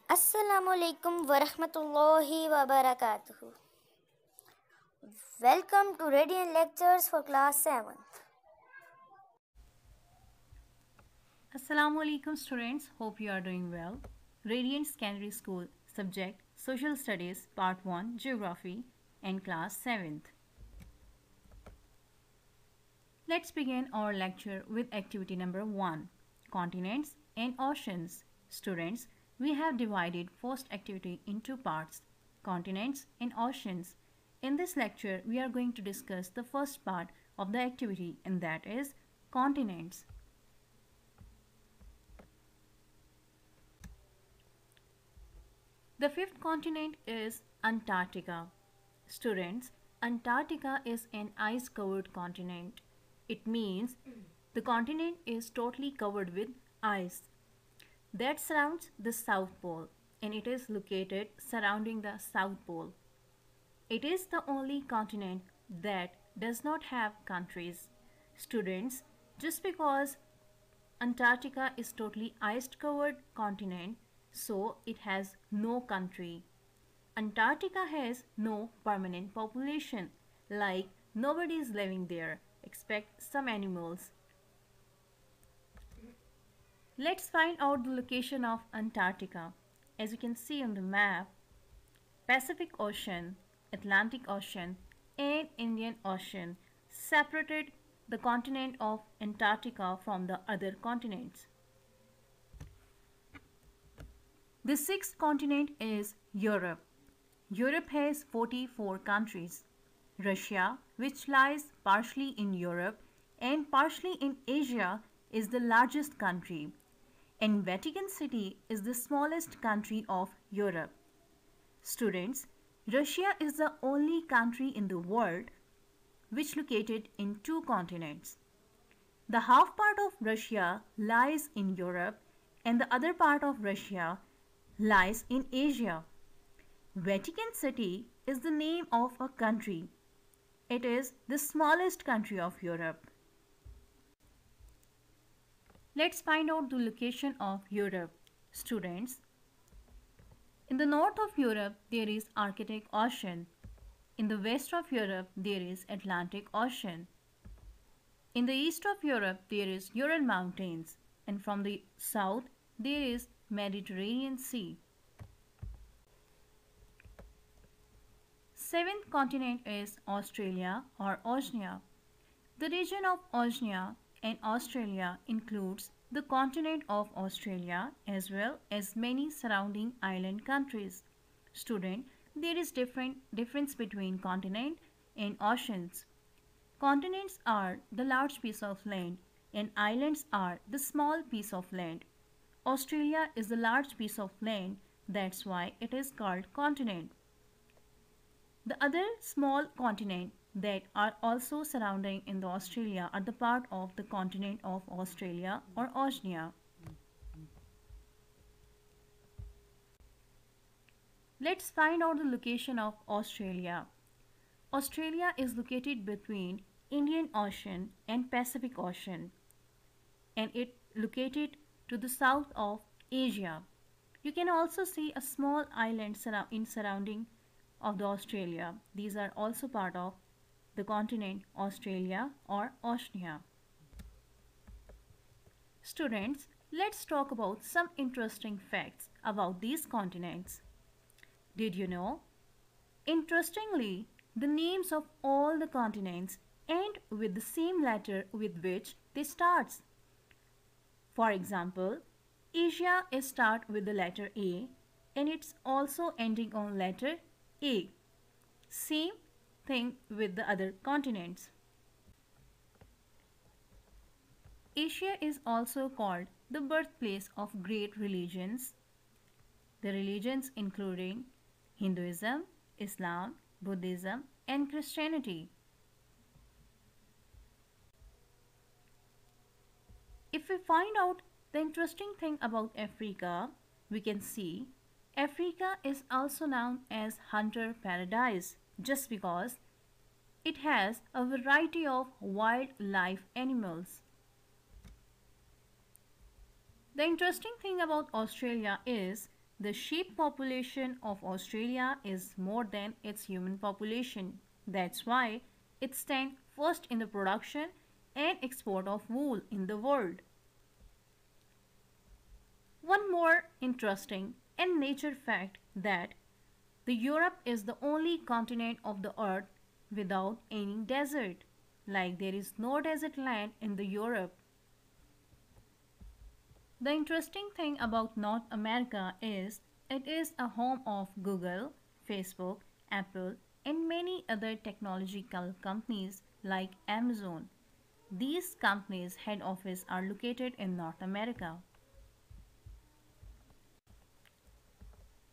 Assalamualaikum warahmatullahi wabarakatuh. Welcome to Radiant Lectures for Class 7th. Assalamu alaikum students, hope you are doing well. Radiant Secondary School, subject Social Studies, Part 1, Geography, and Class 7th. Let's begin our lecture with activity number 1, Continents and Oceans. Students, we have divided first activity in two parts, Continents and Oceans. In this lecture, we are going to discuss the first part of the activity, and that is continents. The fifth continent is Antarctica. Students, Antarctica is an ice-covered continent. It means the continent is totally covered with ice that surrounds the South Pole, and it is located surrounding the South Pole. It is the only continent that does not have countries. Students, just because Antarctica is totally ice-covered continent, so it has no country. Antarctica has no permanent population, like nobody is living there except some animals. Let's find out the location of Antarctica. As you can see on the map, Pacific Ocean, Atlantic Ocean, and Indian Ocean separated the continent of Antarctica from the other continents. The sixth continent is Europe. Europe has 44 countries. Russia, which lies partially in Europe and partially in Asia, is the largest country, and Vatican City is the smallest country of Europe. Students, Russia is the only country in the world which located in two continents. The half part of Russia lies in Europe and the other part of Russia lies in Asia. Vatican City is the name of a country. It is the smallest country of Europe. Let's find out the location of Europe. Students, in the north of Europe there is Arctic Ocean. In the west of Europe there is Atlantic Ocean. In the east of Europe there is Ural Mountains, and from the south there is Mediterranean Sea. Seventh continent is Australia or Oceania. The region of Oceania and Australia includes the continent of Australia as well as many surrounding island countries. Student, there is difference between continent and oceans. Continents are the large piece of land and islands are the small piece of land. Australia is the large piece of land, that's why it is called continent. The other small continent that are also surrounding in the Australia are the part of the continent of Australia or Oceania. Let's find out the location of Australia. Australia is located between Indian Ocean and Pacific Ocean, and it located to the south of Asia. You can also see a small island in surrounding of the Australia. These are also part of the continent Australia or Oceania. Students, let's talk about some interesting facts about these continents. Did you know? Interestingly, the names of all the continents end with the same letter with which they start. For example, Asia is start with the letter A and it's also ending on letter A. Same thing with the other continents. Asia is also called the birthplace of great religions. The religions including Hinduism, Islam, Buddhism, and Christianity. If we find out the interesting thing about Africa, we can see Africa is also known as hunter paradise just because it has a variety of wildlife animals. The interesting thing about Australia is The sheep population of Australia is more than its human population. That's why it stands first in the production and export of wool in the world. One more interesting and nature fact that the Europe is the only continent of the earth without any desert. Like there is no desert land in the Europe. The interesting thing about North America is it is a home of Google, Facebook, Apple, and many other technological companies like Amazon. These companies' head office are located in North America.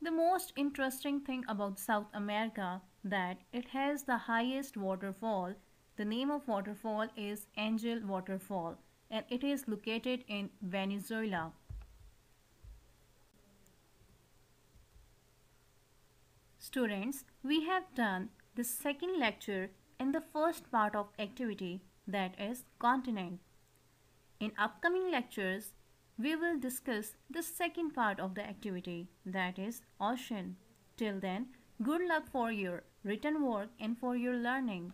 The most interesting thing about South America that it has the highest waterfall. The name of waterfall is Angel Waterfall and it is located in Venezuela. Students, we have done the second lecture in the first part of activity that is continent. In upcoming lectures, we will discuss the second part of the activity that is ocean. Till then, good luck for your written work and for your learning.